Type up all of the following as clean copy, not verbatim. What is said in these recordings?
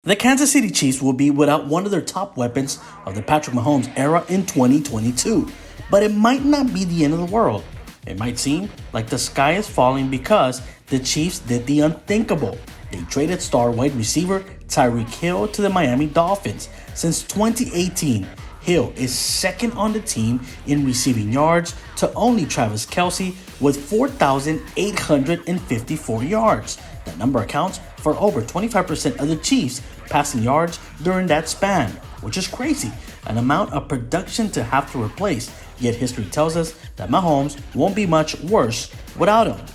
The Kansas City Chiefs will be without one of their top weapons of the Patrick Mahomes era in 2022, but it might not be the end of the world. It might seem like the sky is falling because the Chiefs did the unthinkable. They traded star wide receiver Tyreek Hill to the Miami Dolphins. Since 2018, Hill is second on the team in receiving yards to only Travis Kelce with 4,854 yards. That number accounts for over 25% of the Chiefs' passing yards during that span, which is crazy, an amount of production to have to replace. Yet history tells us that Mahomes won't be much worse without him.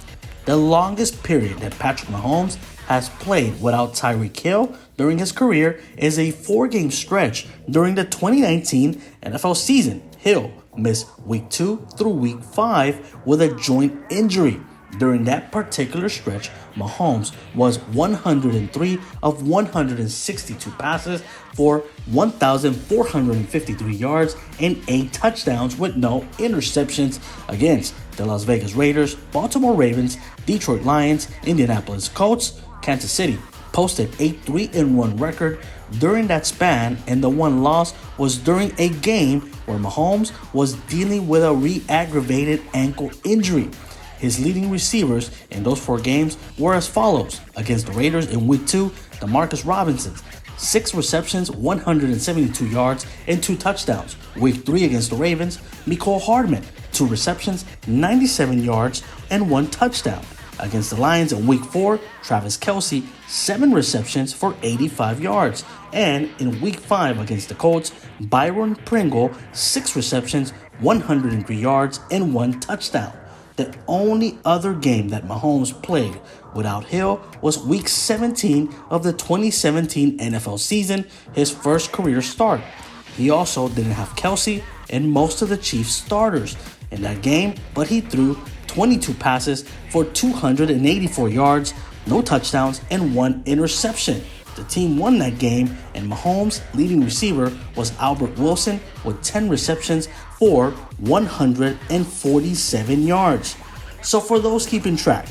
The longest period that Patrick Mahomes has played without Tyreek Hill during his career is a 4-game stretch during the 2019 NFL season. Hill missed Week 2 through Week 5 with a joint injury. During that particular stretch, Mahomes was 103 of 162 passes for 1,453 yards and 8 touchdowns with no interceptions against the Las Vegas Raiders, Baltimore Ravens, Detroit Lions, Indianapolis Colts. Kansas City posted a 3-1 record during that span, and the one loss was during a game where Mahomes was dealing with a re-aggravated ankle injury. His leading receivers in those 4 games were as follows. Against the Raiders in Week 2, Demarcus Robinson, 6 receptions, 172 yards, and 2 touchdowns. Week 3 against the Ravens, Mecole Hardman, 2 receptions, 97 yards, and 1 touchdown. Against the Lions in Week 4, Travis Kelce, 7 receptions for 85 yards. And in Week 5 against the Colts, Byron Pringle, 6 receptions, 103 yards, and 1 touchdown. The only other game that Mahomes played without Hill was Week 17 of the 2017 NFL season, his first career start. He also didn't have Kelce and most of the Chiefs starters in that game, but he threw 22 passes for 284 yards, no touchdowns, and 1 interception. The team won that game, and Mahomes' leading receiver was Albert Wilson with 10 receptions for 147 yards. So for those keeping track,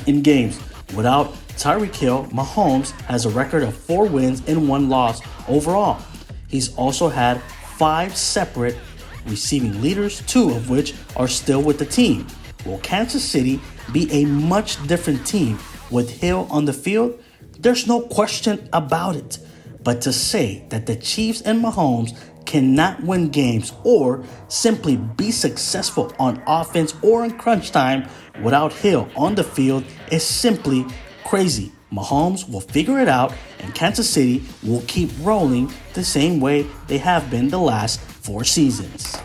in games without Tyreek Hill, Mahomes has a record of 4 wins and 1 loss overall. He's also had 5 separate receiving leaders, 2 of which are still with the team. Will Kansas City be a much different team with Hill on the field? There's no question about it. But to say that the Chiefs and Mahomes cannot win games or simply be successful on offense or in crunch time without Hill on the field is simply crazy. Mahomes will figure it out, and Kansas City will keep rolling the same way they have been the last 4 seasons.